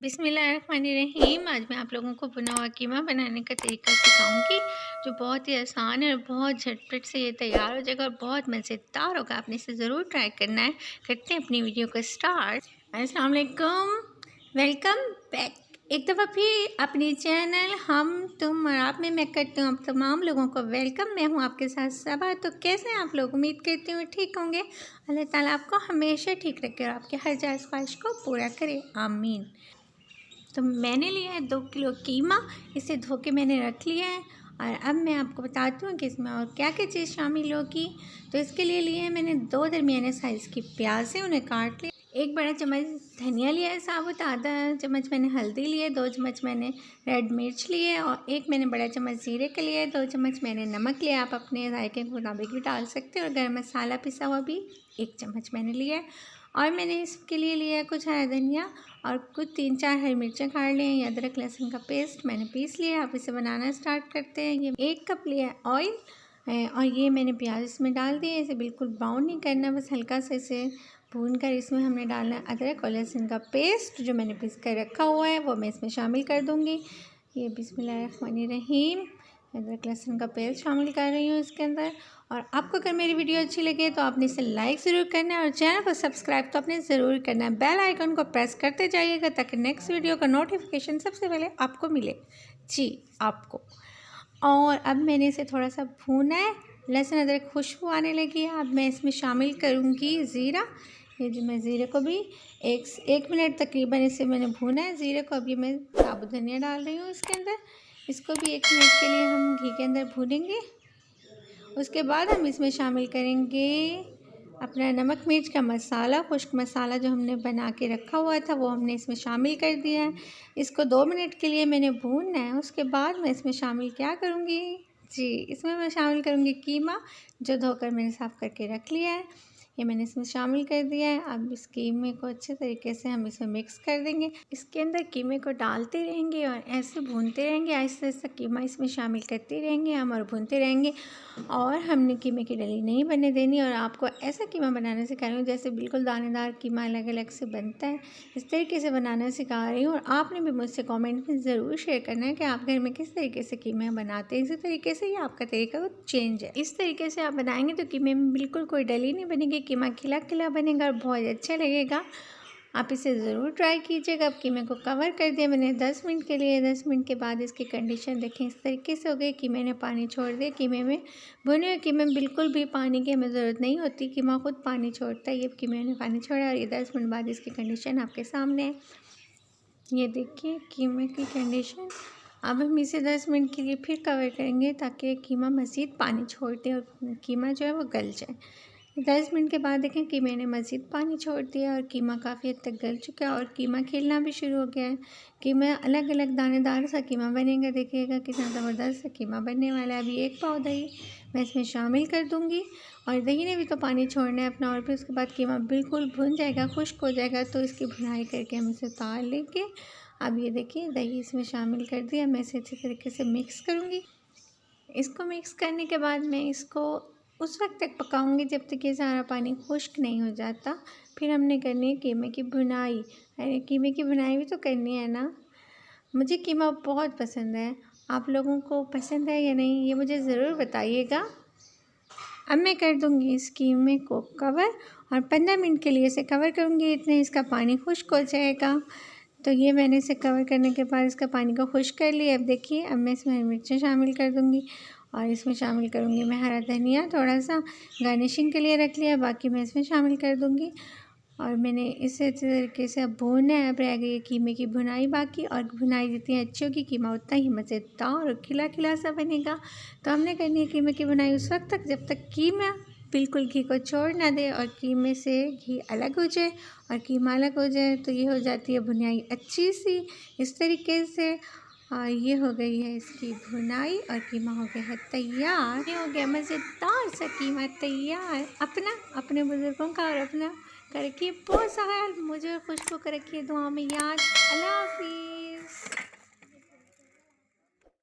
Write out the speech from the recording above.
बिस्मिल्लाहिर्रहमानिर्रहीम। आज मैं आप लोगों को भुना हुआ कीमा बनाने का तरीका सिखाऊंगी, जो बहुत ही आसान है और बहुत झटपट से ये तैयार हो जाएगा और बहुत मज़ेदार होगा। आपने इसे ज़रूर ट्राई करना है। करते हैं अपनी वीडियो को स्टार्ट। अस्सलाम वालेकुम, वेलकम बैक एक दफ़ा फिर अपनी चैनल हम तुम और आप में मैं करती हूँ आप तमाम लोगों को वेलकम। मैं हूँ आपके साथ सबा। तो कैसे हैं आप लोग? उम्मीद करती हूँ ठीक होंगे। अल्लाह ताला आपको हमेशा ठीक रखे और आपके हर जायज़ ख्वाहिश को पूरा करे, आमीन। तो मैंने लिया है 2 किलो कीमा। इसे धो के मैंने रख लिया है और अब मैं आपको बताती हूँ कि इसमें और क्या क्या चीज़ शामिल होगी। तो इसके लिए लिए हैं मैंने 2 दरमियाने साइज़ की प्याज है, उन्हें काट लिया। 1 बड़ा चम्मच धनिया लिया है साबुत, आधा चम्मच मैंने हल्दी ली है, 2 चम्मच मैंने रेड मिर्च लिए है और 1 मैंने बड़ा चम्मच ज़ीरे का लिया है, 2 चम्मच मैंने नमक लिया। आप अपने जायके के मुताबिक भी डाल सकते हो और गर्म मसाला पिसा हुआ भी 1 चम्मच मैंने लिया है। और मैंने इसके लिए लिया है कुछ हरा धनिया और कुछ 3-4 हरी मिर्चें काट ली हैं। अदरक लहसुन का पेस्ट मैंने पीस लिया है। आप इसे बनाना स्टार्ट करते हैं। ये 1 कप लिया है ऑयल और ये मैंने प्याज इसमें डाल दिए। इसे बिल्कुल ब्राउन नहीं करना, बस हल्का सा इसे भून कर इसमें हमने डालना है अदरक और लहसुन का पेस्ट जो मैंने पीस कर रखा हुआ है, वो मैं इसमें शामिल कर दूँगी। ये बिस्मिल्लाहिर्रहमानिर्रहीम अदरक लहसुन का पेस्ट शामिल कर रही हूँ इसके अंदर। और आपको अगर मेरी वीडियो अच्छी लगे तो आपने इसे लाइक ज़रूर करना है और चैनल को सब्सक्राइब तो आपने ज़रूर करना है। बेल आइकन को प्रेस करते जाइएगा ताकि नेक्स्ट वीडियो का नोटिफिकेशन सबसे पहले आपको मिले। जी आपको। और अब मैंने इसे थोड़ा सा भूना है, लहसुन अदरक खुशबू आने लगी है। अब मैं इसमें शामिल करूँगी ज़ीरा। ये जो मैं ज़ीरे को भी एक मिनट तकरीबन इसे मैंने भूना है ज़ीरे को। अब ये मैं साबुत धनिया डाल रही हूँ इसके अंदर। इसको भी 1 मिनट के लिए हम घी के अंदर भूनेंगे। उसके बाद हम इसमें शामिल करेंगे अपना नमक मिर्च का मसाला, खुश्क मसाला जो हमने बना के रखा हुआ था वो हमने इसमें शामिल कर दिया है। इसको 2 मिनट के लिए मैंने भूनना है। उसके बाद मैं इसमें शामिल क्या करूँगी जी, इसमें मैं शामिल करूँगी कीमा जो धोकर मैंने साफ़ करके रख लिया है। ये मैंने इसमें शामिल कर दिया है। अब इस कीमे को अच्छे तरीके से हम इसमें मिक्स कर देंगे। इसके अंदर कीमे को डालते रहेंगे और ऐसे भूनते रहेंगे। आहिस्ता आहिस्ता कीमा इसमें शामिल करते रहेंगे हम और भूनते रहेंगे। और हमने कीमे की डली नहीं बनने देनी और आपको ऐसा कीमा बनाना सिखा रही हूँ जैसे बिल्कुल दानेदार कीमा अलग अलग से बनता है, इस तरीके से बनाना सिखा रही हूँ। और आपने भी मुझसे कमेंट में ज़रूर शेयर करना है कि आप घर में किस तरीके से कीमे बनाते हैं। इसी तरीके से ही आपका तरीका चेंज है। इस तरीके से आप बनाएंगे तो कीमे में बिल्कुल कोई डली नहीं बनेगी, कीमा खिला खिला बनेगा और बहुत अच्छा लगेगा। आप इसे ज़रूर ट्राई कीजिएगा। अब कीमे को कवर कर दिया मैंने 10 मिनट के लिए। 10 मिनट के बाद इसकी कंडीशन देखें इस तरीके से हो गई। कीमे ने पानी छोड़ दिया। कीमे में भुने हुए कीमे में बिल्कुल भी पानी की हमें ज़रूरत नहीं होती, कीमा खुद पानी छोड़ता है। ये कीमे ने पानी छोड़ा और ये 10 मिनट बाद इसकी कंडीशन आपके सामने है। ये देखिए कीमे की कंडीशन। अब हम इसे 10 मिनट के लिए फिर कवर करेंगे ताकि कीमा मज़ीद पानी छोड़ दे और कीमा जो है वो गल जाए। 10 मिनट के बाद देखें कि मैंने मज़ीद पानी छोड़ दिया और कीमा काफ़ी हद तक गल चुका है और कीमा खिलना भी शुरू हो गया है। कीमा अलग अलग दानेदार सा कीमा बनेगा। देखिएगा कितना ज़बरदस्त सा कीमा बनने वाला है। अभी 1 पाव दही मैं इसमें शामिल कर दूँगी और दही ने भी तो पानी छोड़ना है अपना। और फिर उसके बाद कीमा बिल्कुल भुन जाएगा, खुश्क हो जाएगा तो इसकी भुनाई करके हम इसे उतार लेंगे। अब ये देखिए दही इसमें शामिल कर दिया। मैं इसे अच्छे तरीके से मिक्स करूँगी। इसको मिक्स करने के बाद मैं इसको उस वक्त तक पकाऊंगी जब तक ये सारा पानी खुश्क नहीं हो जाता। फिर हमने करनी है कीमे की भुनाई। अरे कीमे की भुनाई भी तो करनी है ना। मुझे कीमा बहुत पसंद है, आप लोगों को पसंद है या नहीं ये मुझे ज़रूर बताइएगा। अब मैं कर दूंगी इस कीमे को कवर और 15 मिनट के लिए इसे कवर करूंगी। इतने इसका पानी खुश्क हो जाएगा। तो ये मैंने इसे कवर करने के बाद इसका पानी को खुश्क कर लिया। अब देखिए अब मैं इसमें मिर्चें शामिल कर दूंगी और इसमें शामिल करूंगी मैं हरा धनिया, थोड़ा सा गार्निशिंग के लिए रख लिया, बाकी मैं इसमें शामिल कर दूंगी। और मैंने इसे अच्छे तरीके से अब भूनना है। अब रह गई कीमे की भुनाई बाकी, और भुनाई जितनी अच्छी होगी कीमा उतना ही मज़ेदार और खिला खिला सा बनेगा। तो हमने करनी है कीमे की भुनाई उस वक्त तक जब तक कीमा बिल्कुल घी को छोड़ ना दे और कीमे से घी अलग हो जाए और कीमा अलग हो जाए। तो ये हो जाती है भुनाई अच्छी सी इस तरीके से। और ये हो गई है इसकी भुनाई और कीमा हो गया है तैयार। ये हो गया मज़ेदार सा कीमा तैयार। अपना अपने बुज़ुर्गों का और अपना करके बहुत सारा मुझे खुशबू कर रखिए दुआ में याद। अल्लाह हाफ़िज़।